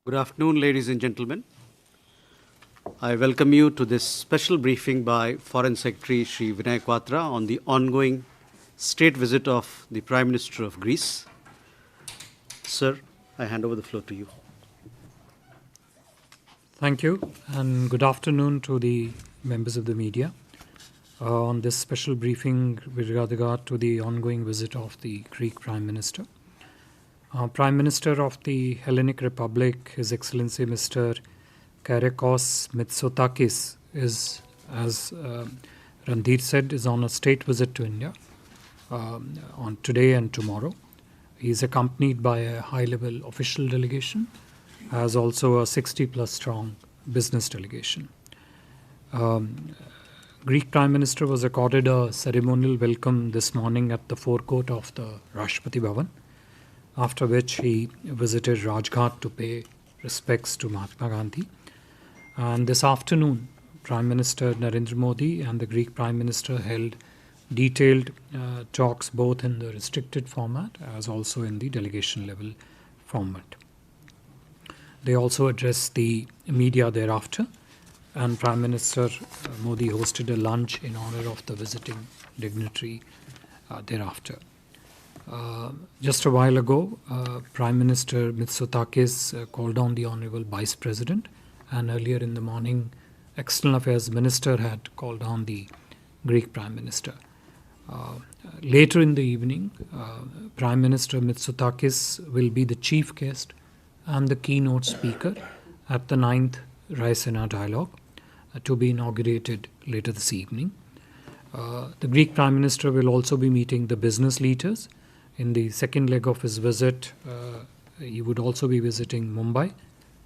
Good afternoon, ladies and gentlemen. I welcome you to this special briefing by Foreign Secretary Sri Vinay Quatra on the ongoing state visit of the Prime Minister of Greece. Sir, I hand over the floor to you. Thank you, and good afternoon to the members of the media on this special briefing with regard to the ongoing visit of the Greek Prime Minister. Prime Minister of the Hellenic Republic, His Excellency Mr. Kyriakos Mitsotakis, is, as Randhir said, is on a state visit to India on today and tomorrow. He is accompanied by a high-level official delegation, as also a 60-plus strong business delegation. Greek Prime Minister was accorded a ceremonial welcome this morning at the forecourt of the Rashtrapati Bhavan, after which he visited Rajghat to pay respects to Mahatma Gandhi. And this afternoon, Prime Minister Narendra Modi and the Greek Prime Minister held detailed talks both in the restricted format as also in the delegation level format. They also addressed the media thereafter, and Prime Minister Modi hosted a lunch in honor of the visiting dignitary thereafter. Just a while ago, Prime Minister Mitsotakis called on the Honorable Vice President, and earlier in the morning, External Affairs Minister had called on the Greek Prime Minister. Later in the evening, Prime Minister Mitsotakis will be the chief guest and the keynote speaker at the 9th Raisina Dialogue to be inaugurated later this evening. The Greek Prime Minister will also be meeting the business leaders. In the second leg of his visit, he would also be visiting Mumbai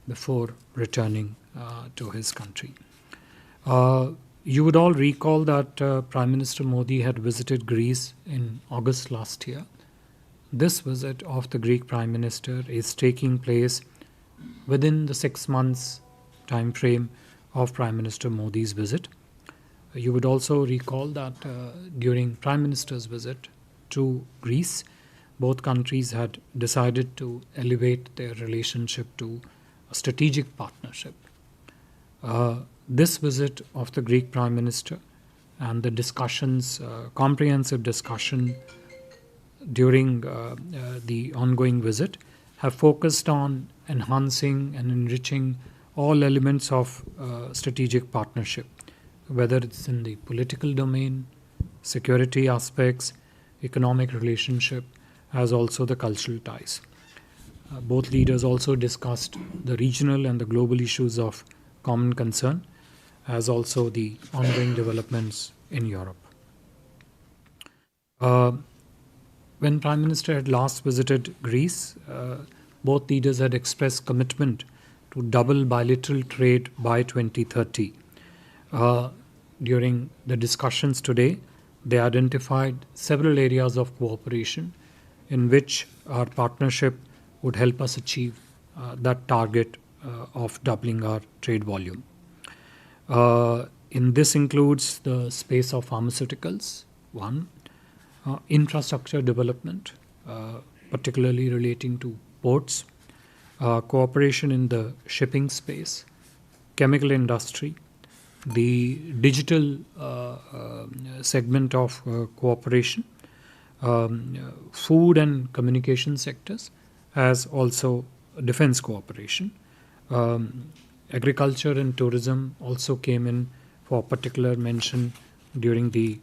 before returning to his country. You would all recall that Prime Minister Modi had visited Greece in August last year. This visit of the Greek Prime Minister is taking place within the 6 months time frame of Prime Minister Modi's visit. You would also recall that during Prime Minister's visit to Greece, both countries had decided to elevate their relationship to a strategic partnership. This visit of the Greek Prime Minister and the discussions, comprehensive discussion during the ongoing visit, have focused on enhancing and enriching all elements of strategic partnership, whether it's in the political domain, security aspects, economic relationship, as also the cultural ties. Both leaders also discussed the regional and the global issues of common concern, as also the ongoing developments in Europe. When Prime Minister had last visited Greece, both leaders had expressed commitment to double bilateral trade by 2030. During the discussions today, they identified several areas of cooperation in which our partnership would help us achieve that target of doubling our trade volume. In this includes the space of pharmaceuticals, one, infrastructure development, particularly relating to ports, cooperation in the shipping space, chemical industry, the digital segment of cooperation, food and communication sectors, as also defense cooperation. Agriculture and tourism also came in for particular mention during the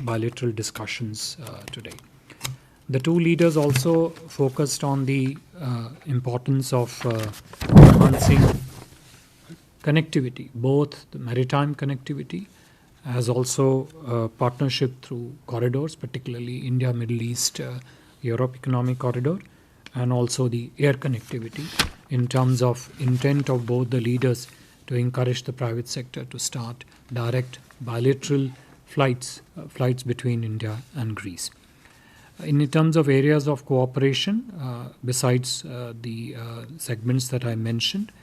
bilateral discussions today. The two leaders also focused on the importance of enhancing connectivity, both the maritime connectivity as also partnership through corridors, particularly India, Middle East, Europe Economic Corridor, and also the air connectivity, in terms of intent of both the leaders to encourage the private sector to start direct bilateral flights between India and Greece. In terms of areas of cooperation, besides the segments that I mentioned,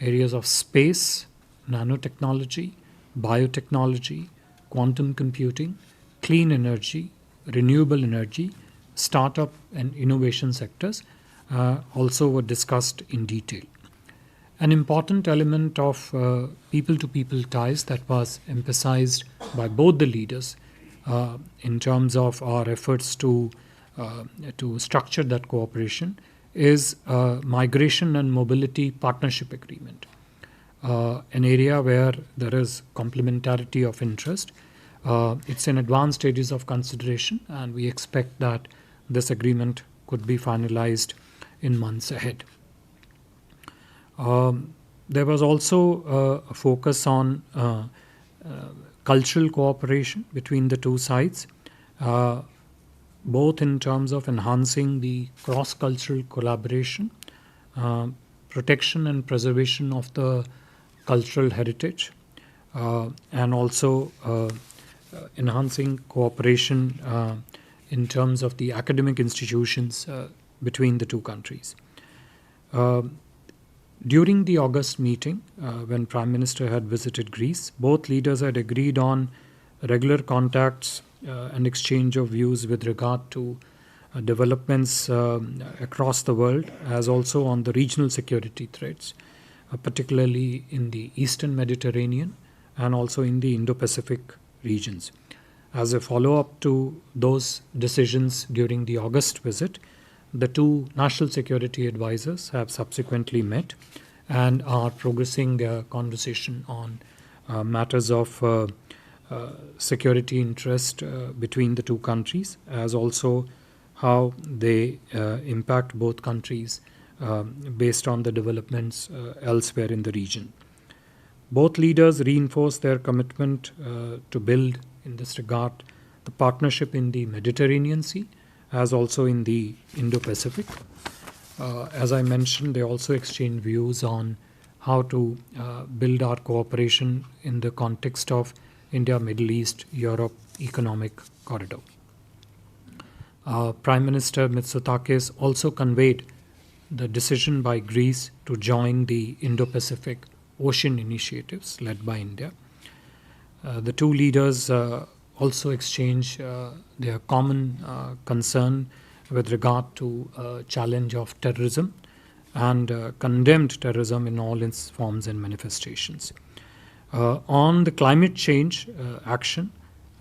areas of space, nanotechnology, biotechnology, quantum computing, clean energy, renewable energy, startup and innovation sectors also were discussed in detail. An important element of people-to-people ties that was emphasized by both the leaders in terms of our efforts to structure that cooperation is migration and mobility partnership agreement, an area where there is complementarity of interest. It's in advanced stages of consideration, and we expect that this agreement could be finalized in months ahead. There was also a focus on cultural cooperation between the two sides, both in terms of enhancing the cross-cultural collaboration, protection and preservation of the cultural heritage, and also enhancing cooperation in terms of the academic institutions between the two countries. During the August meeting, when Prime Minister had visited Greece, both leaders had agreed on regular contacts and exchange of views with regard to developments across the world, as also on the regional security threats, particularly in the Eastern Mediterranean and also in the Indo-Pacific regions. As a follow-up to those decisions during the August visit, the two national security advisors have subsequently met and are progressing their conversation on matters of security interest between the two countries, as also how they impact both countries based on the developments elsewhere in the region. Both leaders reinforced their commitment to build, in this regard, the partnership in the Mediterranean Sea, as also in the Indo-Pacific. As I mentioned, they also exchanged views on how to build our cooperation in the context of India, Middle East, Europe economic corridor. Prime Minister Mitsotakis also conveyed the decision by Greece to join the Indo-Pacific Ocean initiatives led by India. The two leaders also exchange their common concern with regard to challenge of terrorism and condemned terrorism in all its forms and manifestations. On the climate change action,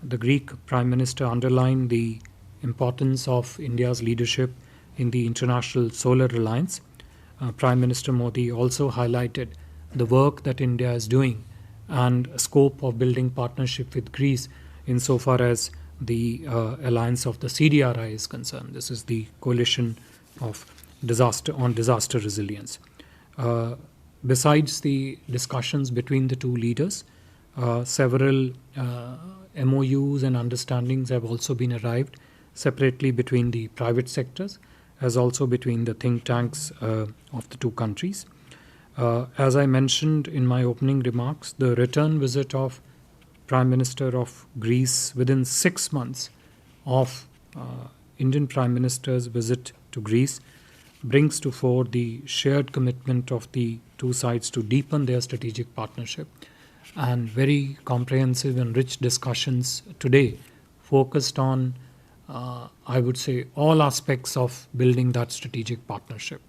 the Greek Prime Minister underlined the importance of India's leadership in the International Solar Alliance. Prime Minister Modi also highlighted the work that India is doing and scope of building partnership with Greece insofar as the alliance of the CDRI is concerned. This is the coalition of disaster resilience. Besides the discussions between the two leaders, several MOUs and understandings have also been arrived separately between the private sectors as also between the think tanks of the two countries. As I mentioned in my opening remarks, the return visit of Prime Minister of Greece within 6 months of Indian Prime Minister's visit to Greece brings to fore the shared commitment of the two sides to deepen their strategic partnership, and very comprehensive and rich discussions today focused on, I would say, all aspects of building that strategic partnership,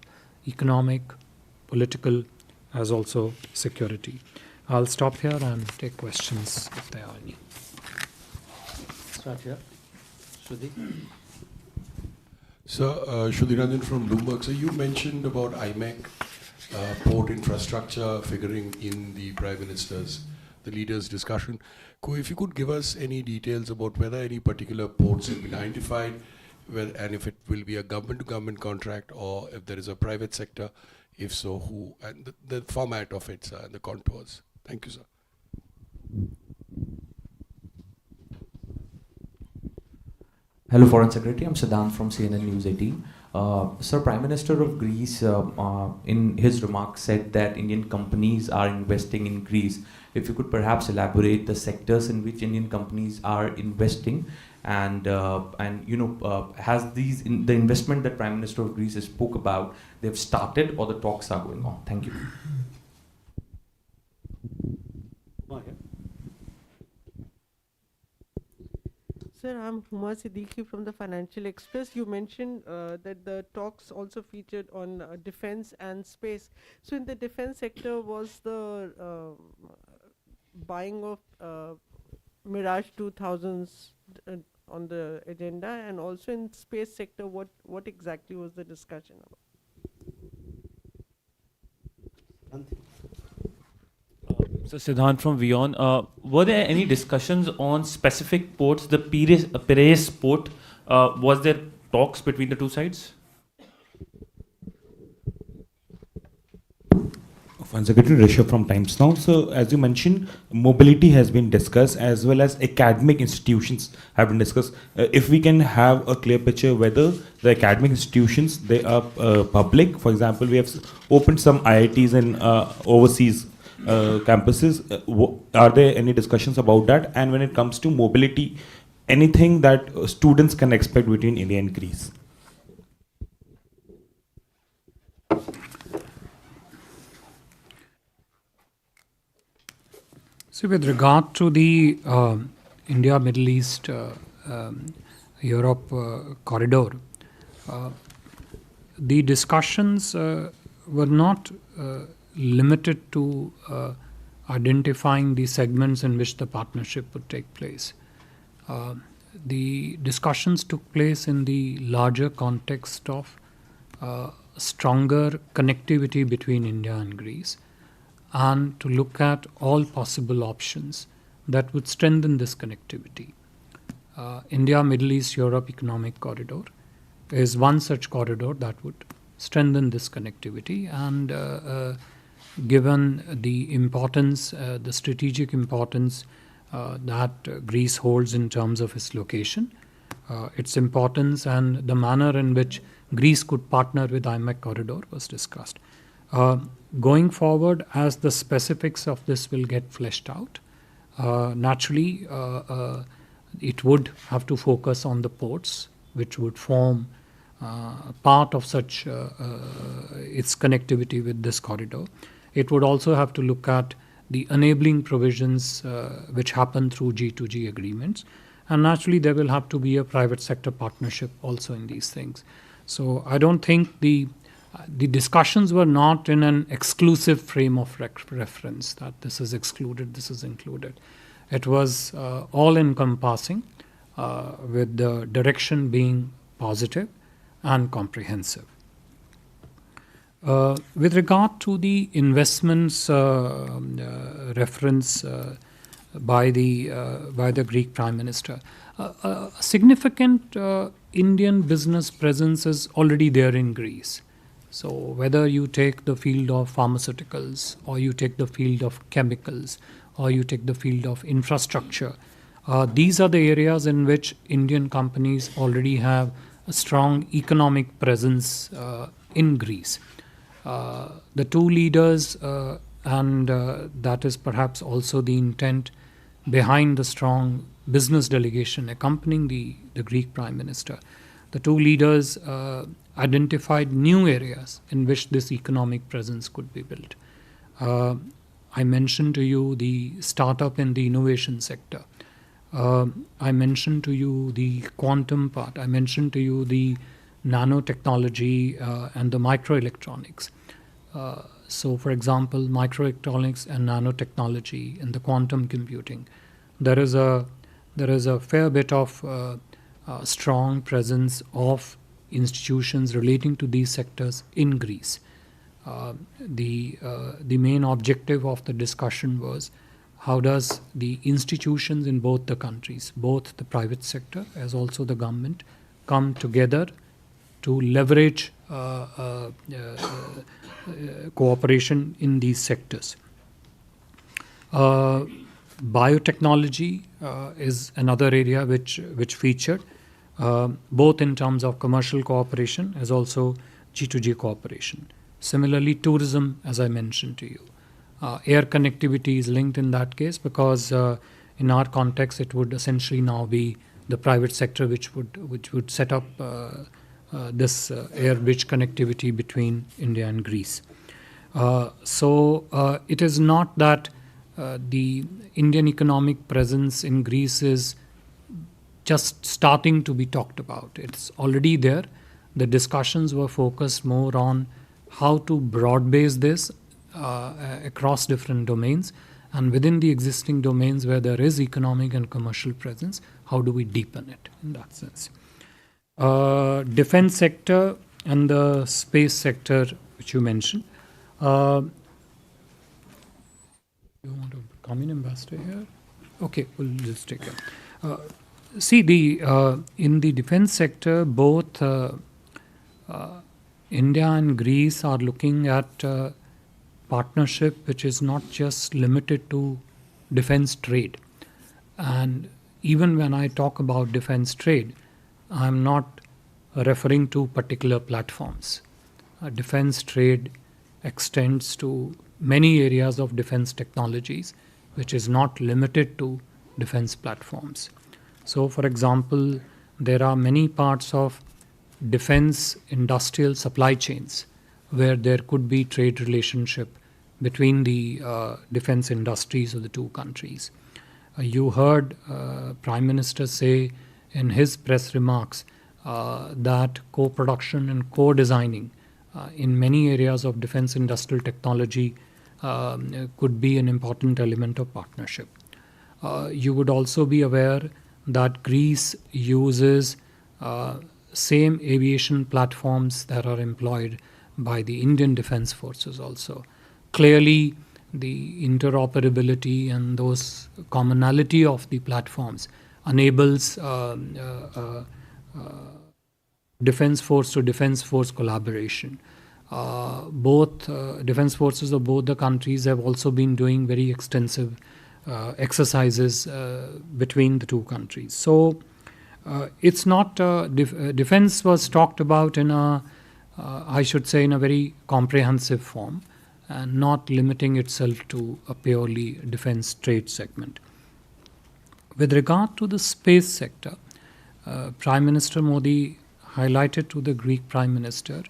economic, political, as also security. I'll stop here and take questions if there are any. Start here. Shruti. So, Shruti Ranjan from Bloomberg. So, you mentioned about IMEC port infrastructure figuring in the Prime Minister's, the leaders' discussion. If you could give us any details about whether any particular ports have been identified, and if it will be a government-to-government contract or if there is a private sector, if so, who, and the format of it, and the contours. Thank you, sir. Hello, Foreign Secretary. I'm Siddhant from CNN News 18. Sir, Prime Minister of Greece, in his remarks, said that Indian companies are investing in Greece. If you could perhaps elaborate the sectors in which Indian companies are investing, and has the investment that Prime Minister of Greece spoke about, they've started or the talks are going on? Thank you. So sir. I'm Huma Siddiqui from the Financial Express. You mentioned that the talks also featured on defense and space. So in the defense sector, was the buying of Mirage 2000s on the agenda, and also in space sector, what exactly was the discussion about? So Siddhant from Vion, were there any discussions on specific ports? The Piraeus port, was there talks between the two sides? Foreign Secretary Rishabh from Times Now. So, as you mentioned, mobility has been discussed as well as academic institutions have been discussed. If we can have a clear picture whether the academic institutions, they are public. For example, we have opened some IITs in overseas campuses. Are there any discussions about that? And when it comes to mobility, anything that students can expect between India and Greece? So, with regard to the India, Middle East, Europe corridor, the discussions were not limited to identifying the segments in which the partnership would take place. The discussions took place in the larger context of stronger connectivity between India and Greece, and to look at all possible options that would strengthen this connectivity. India, Middle East, Europe Economic Corridor is one such corridor that would strengthen this connectivity, and given the importance, the strategic importance that Greece holds in terms of its location, its importance and the manner in which Greece could partner with IMEC corridor was discussed. Going forward, as the specifics of this will get fleshed out, naturally it would have to focus on the ports, which would form part of such its connectivity with this corridor. It would also have to look at the enabling provisions which happen through G2G agreements, and naturally there will have to be a private sector partnership also in these things. So I don't think the discussions were not in an exclusive frame of reference that this is excluded, this is included. It was all encompassing, with the direction being positive and comprehensive. With regard to the investments reference by the Greek Prime Minister, a significant Indian business presence is already there in Greece. So whether you take the field of pharmaceuticals, or you take the field of chemicals, or you take the field of infrastructure, these are the areas in which Indian companies already have a strong economic presence in Greece. The two leaders, and that is perhaps also the intent behind the strong business delegation accompanying the Greek Prime Minister, the two leaders identified new areas in which this economic presence could be built. I mentioned to you the startup and the innovation sector. I mentioned to you the quantum part. I mentioned to you the nanotechnology and the microelectronics. So, for example, microelectronics and nanotechnology and the quantum computing, there is a fair bit of strong presence of institutions relating to these sectors in Greece. The main objective of the discussion was how does the institutions in both the countries, both the private sector as also the government, come together to leverage cooperation in these sectors. Biotechnology is another area which featured, both in terms of commercial cooperation as also G2G cooperation. Similarly, tourism, as I mentioned to you. Air connectivity is linked in that case because in our context it would essentially now be the private sector which would set up this air bridge connectivity between India and Greece. So it is not that the Indian economic presence in Greece is just starting to be talked about. It's already there. The discussions were focused more on how to broad base this across different domains, and within the existing domains where there is economic and commercial presence, how do we deepen it in that sense. Defense sector and the space sector, which you mentioned. You want to come in, Ambassador, here? Okay, we'll just take it. See, in the defense sector, both India and Greece are looking at partnership which is not just limited to defense trade. And even when I talk about defense trade, I'm not referring to particular platforms. Defense trade extends to many areas of defense technologies, which is not limited to defense platforms. So, for example, there are many parts of defense industrial supply chains where there could be trade relationship between the defense industries of the two countries. You heard Prime Minister say in his press remarks that co-production and co-designing in many areas of defense industrial technology could be an important element of partnership. You would also be aware that Greece uses same aviation platforms that are employed by the Indian Defence Forces also. Clearly, the interoperability and those commonality of the platforms enables defence force to defence force collaboration. Both defence forces of both the countries have also been doing very extensive exercises between the two countries. So it's not defence was talked about in a I should say in a very comprehensive form, and not limiting itself to a purely defense trade segment. With regard to the space sector, Prime Minister Modi highlighted to the Greek Prime Minister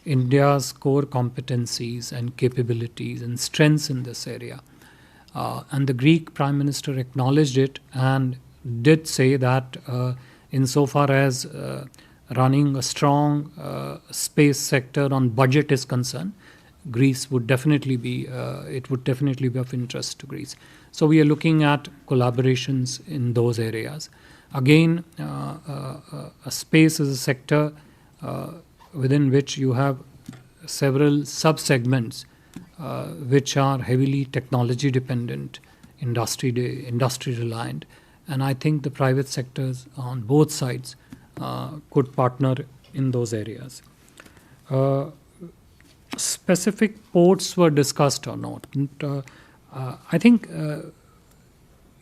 India's core competencies and capabilities and strengths in this area. And the Greek Prime Minister acknowledged it and did say that insofar as running a strong space sector on budget is concerned, Greece would definitely be, it would definitely be of interest to Greece. So we are looking at collaborations in those areas. Again, a space is a sector within which you have several sub-segments which are heavily technology dependent, industry reliant, and I think the private sectors on both sides could partner in those areas. Specific ports were discussed or not. I think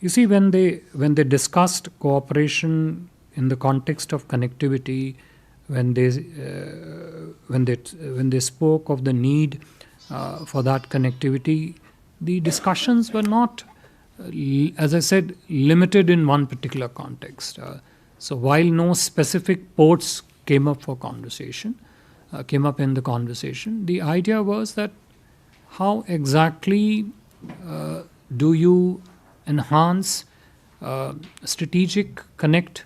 you see when they discussed cooperation in the context of connectivity, when they spoke of the need for that connectivity, the discussions were not, as I said, limited in one particular context. So while no specific ports came up in the conversation, the idea was that how exactly do you enhance strategic connect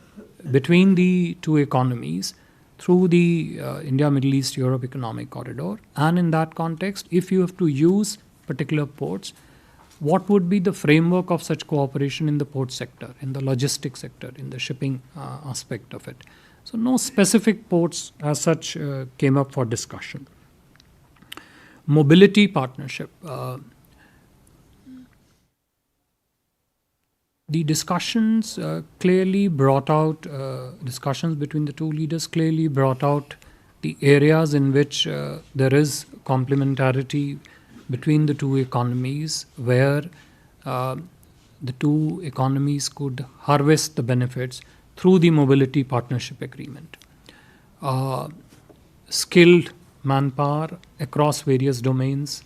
between the two economies through the India, Middle East, Europe Economic Corridor, and in that context, if you have to use particular ports, what would be the framework of such cooperation in the port sector, in the logistics sector, in the shipping aspect of it. So no specific ports as such came up for discussion. Mobility partnership. The discussions clearly brought out, discussions between the two leaders clearly brought out the areas in which there is complementarity between the two economies, where the two economies could harvest the benefits through the mobility partnership agreement. Skilled manpower across various domains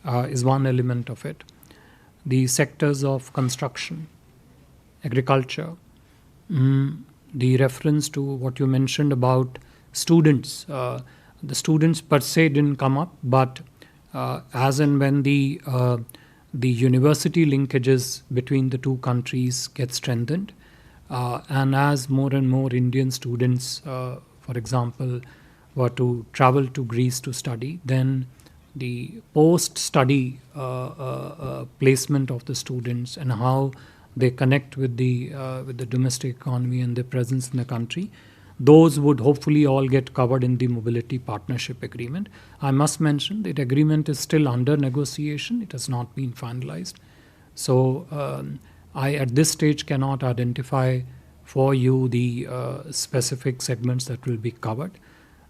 is one element of it. The sectors of construction, agriculture, the reference to what you mentioned about students. The students per se didn't come up, but as and when the university linkages between the two countries get strengthened, And as more and more Indian students, for example, were to travel to Greece to study, then the post-study placement of the students and how they connect with the domestic economy and their presence in the country, those would hopefully all get covered in the mobility partnership agreement. I must mention that agreement is still under negotiation. It has not been finalized. So I at this stage cannot identify for you the specific segments that will be covered.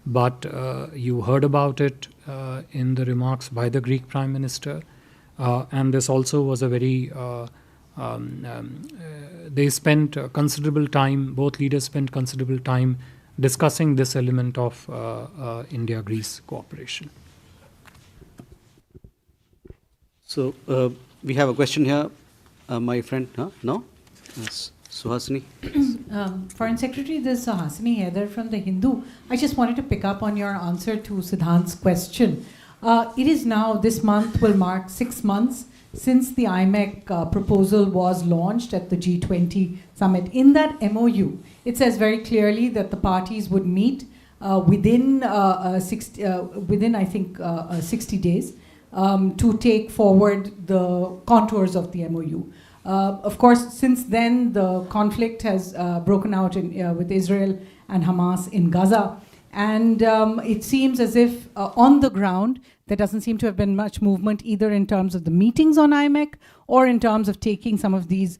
But you heard about it in the remarks by the Greek Prime Minister. And this also was a very they spent considerable time, both leaders spent considerable time discussing this element of India-Greece cooperation. So we have a question here, my friend. No? Yes. Suhasini. Foreign Secretary, this is Suhasini Haider from The Hindu. I just wanted to pick up on your answer to Siddhant's question. It is now, this month will mark 6 months since the IMEC proposal was launched at the G20 summit. In that MOU, it says very clearly that the parties would meet within 60 days to take forward the contours of the MOU. Of course, since then, the conflict has broken out with Israel and Hamas in Gaza. And it seems as if on the ground, there doesn't seem to have been much movement either in terms of the meetings on IMEC or in terms of taking some of these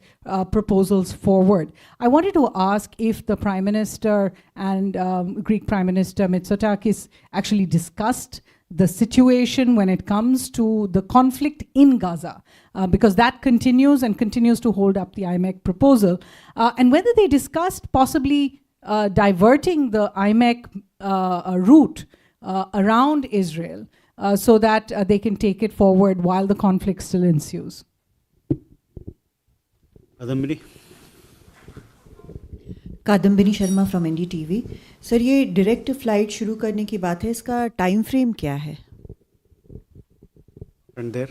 proposals forward. I wanted to ask if the Prime Minister and Greek Prime Minister Mitsotakis actually discussed the situation when it comes to the conflict in Gaza, because that continues and continues to hold up the IMEC proposal, and whether they discussed possibly diverting the IMEC route around Israel so that they can take it forward while the conflict still ensues. Kadambini. Kadambini Sharma from NDTV. Sir, ये direct flight शुरू करने की बात है, इसका time frame क्या है? And there.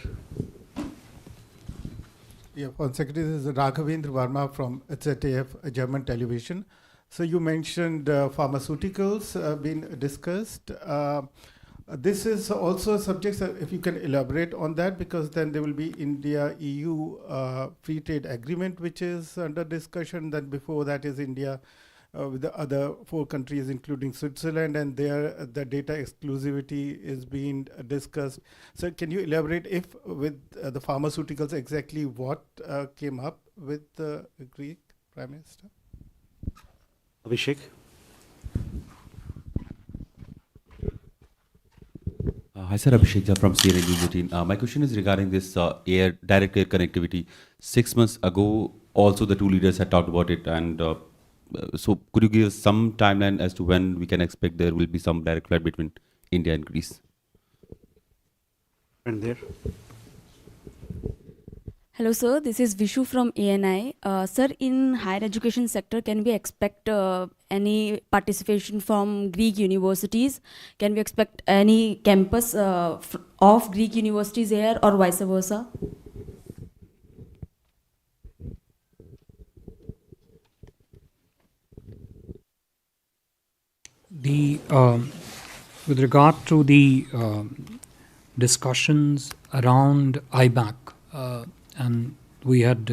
Yeah, Foreign Secretary, this is Raghavendra Verma from ZDF, German television. So you mentioned pharmaceuticals being discussed. This is also a subject, if you can elaborate on that, because then there will be India-EU free trade agreement, which is under discussion. Then before that is India with the other 4 countries, including Switzerland, and there the data exclusivity is being discussed. So can you elaborate if with the pharmaceuticals exactly what came up with the Greek Prime Minister? Abhishek. Hi sir, Abhishek Jha from CNN News 18. My question is regarding this direct air connectivity. 6 months ago, also the 2 leaders had talked about it, and so could you give us some timeline as to when we can expect there will be some direct flight between India and Greece? And there. Hello sir, this is Vishu from ANI. Sir, in higher education sector, can we expect any participation from Greek universities? Can we expect any campus of Greek universities here or vice versa? With regard to the discussions around IMAC, and we had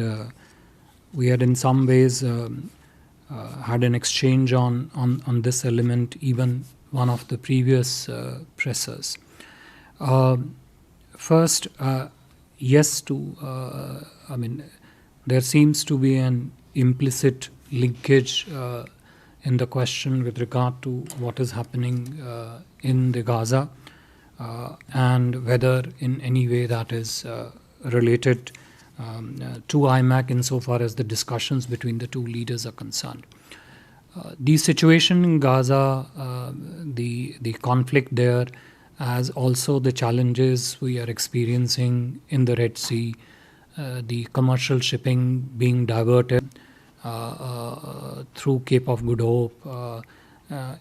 in some ways had an exchange on this element, even one of the previous pressers. First, yes to, I mean, there seems to be an implicit linkage in the question with regard to what is happening in the Gaza and whether in any way that is related to IMAC insofar as the discussions between the 2 leaders are concerned. The situation in Gaza, the conflict there, as also the challenges we are experiencing in the Red Sea, the commercial shipping being diverted through Cape of Good Hope,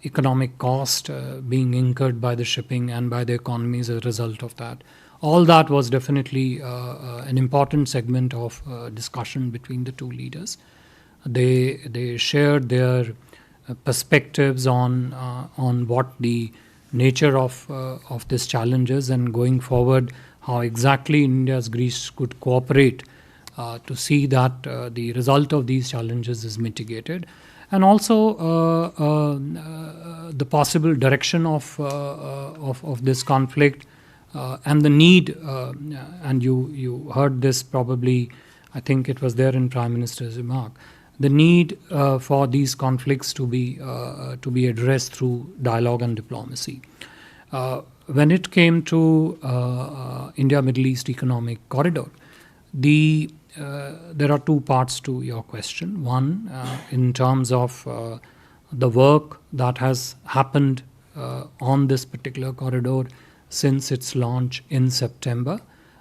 economic cost being incurred by the shipping and by the economy as a result of that. All that was definitely an important segment of discussion between the 2 leaders. They shared their perspectives on what the nature of this challenge is, and going forward, how exactly India's Greece could cooperate to see that the result of these challenges is mitigated, and also the possible direction of this conflict, and the need, and you heard this probably, I think it was there in Prime Minister's remark, the need for these conflicts to be addressed through dialogue and diplomacy. When it came to India-Middle East Economic Corridor, there are two parts to your question. One, in terms of the work that has happened on this particular corridor since its launch in September,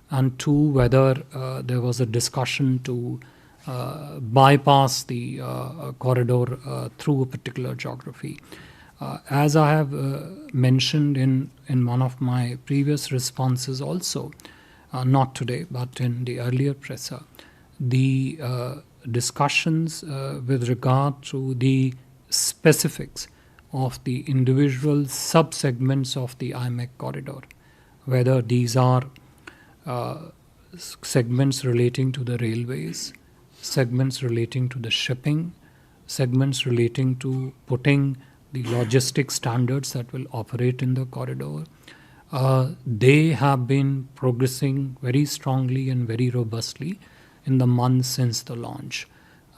and two, whether there was a discussion to bypass the corridor through a particular geography. As I have mentioned in one of my previous responses also, not today, but in the earlier presser, the discussions with regard to the specifics of the individual sub-segments of the IMEC corridor, whether these are segments relating to the railways, segments relating to the shipping, segments relating to putting the logistic standards that will operate in the corridor. They have been progressing very strongly and very robustly in the months since the launch.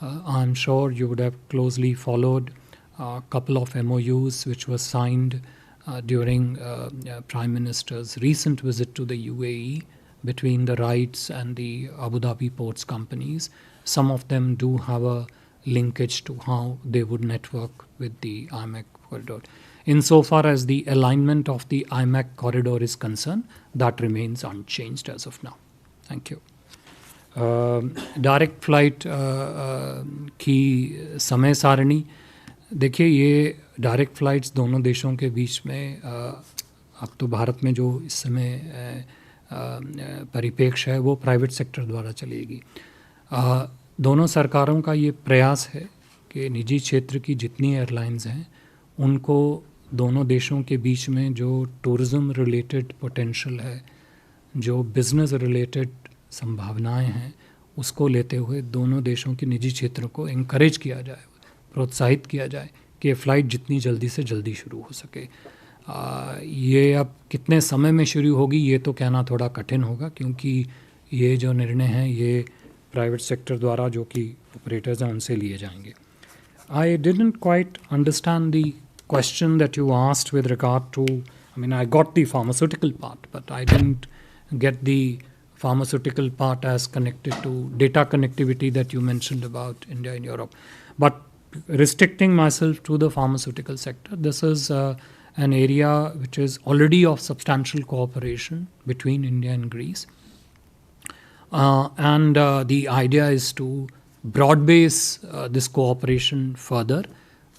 I'm sure you would have closely followed a couple of MOUs which were signed during Prime Minister's recent visit to the UAE between the RITES and the Abu Dhabi ports companies. Some of them do have a linkage to how they would network with the IMEC corridor. Insofar as the alignment of the IMEC corridor is concerned, that remains unchanged as of now. Thank you. Direct flight की समय सारणी, देखिए ये direct flights दोनों देशों के बीच में अब तो भारत में जो इस समय परिप्रेक्ष्य है वो प्राइवेट सेक्टर द्वारा चलेगी। दोनों सरकारों का ये प्रयास है कि निजी क्षेत्र की जितनी एयरलाइंस हैं उनको दोनों देशों के बीच में जो टूरिज़्म रिलेटेड पोटेंशियल है, जो बिज़नेस रिलेटेड संभावनाएं हैं, उसको लेते हुए दोनों देशों के निजी क्षेत्रों को एनकरेज किया जाए, प्रोत्साहित किया जाए कि ये फ़्लाइट जितनी जल्दी से जल्दी शुरू हो सके। ये अब कितने समय में शुरू होगी ये तो कहना थोड़ा कठिन होगा, क्योंकि ये जो निर्णय हैं ये प्राइवेट सेक्टर द्वारा जो कि ऑपरेटर्स हैं उनसे लिए जाएंगे। I didn't quite understand the question that you asked with regard to, I mean, I got the pharmaceutical part, but I didn't get the pharmaceutical part as connected to data connectivity that you mentioned about India and Europe. But restricting myself to the pharmaceutical sector, this is an area which is already of substantial cooperation between India and Greece. And the idea is to broad base this cooperation further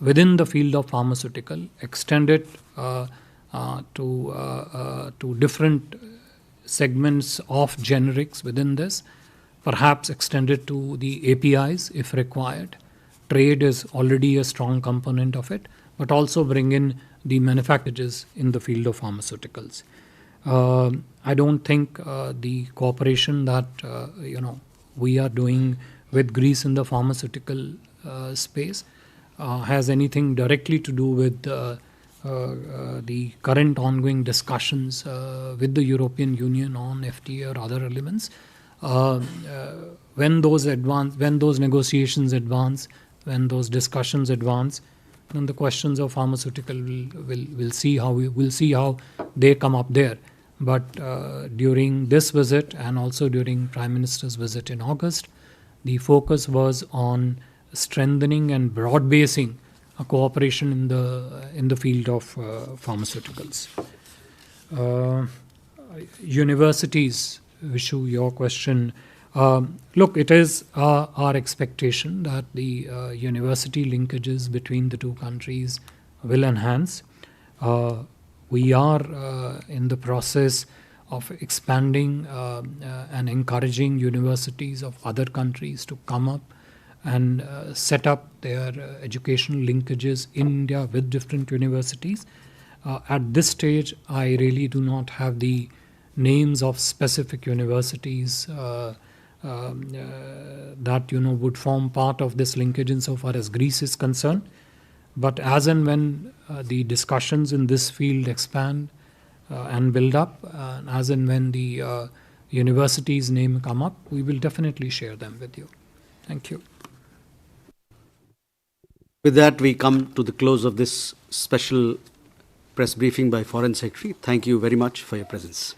within the field of pharmaceutical, extend it to different segments of generics within this, perhaps extend it to the APIs if required. Trade is already a strong component of it, but also bring in the manufacturers in the field of pharmaceuticals. I don't think the cooperation that we are doing with Greece in the pharmaceutical space has anything directly to do with the current ongoing discussions with the European Union on FTA or other elements. When those negotiations advance, when those discussions advance, then the questions of pharmaceutical we'll see how they come up there. But during this visit and also during Prime Minister's visit in August, the focus was on strengthening and broad basing a cooperation in the field of pharmaceuticals. Universities, Vishu, your question. Look, it is our expectation that the university linkages between the two countries will enhance. We are in the process of expanding and encouraging universities of other countries to come up and set up their educational linkages in India with different universities. At this stage, I really do not have the names of specific universities that would form part of this linkage insofar as Greece is concerned. But as and when the discussions in this field expand and build up, as and when the university's name come up, we will definitely share them with you. Thank you. With that, we come to the close of this special press briefing by Foreign Secretary. Thank you very much for your presence.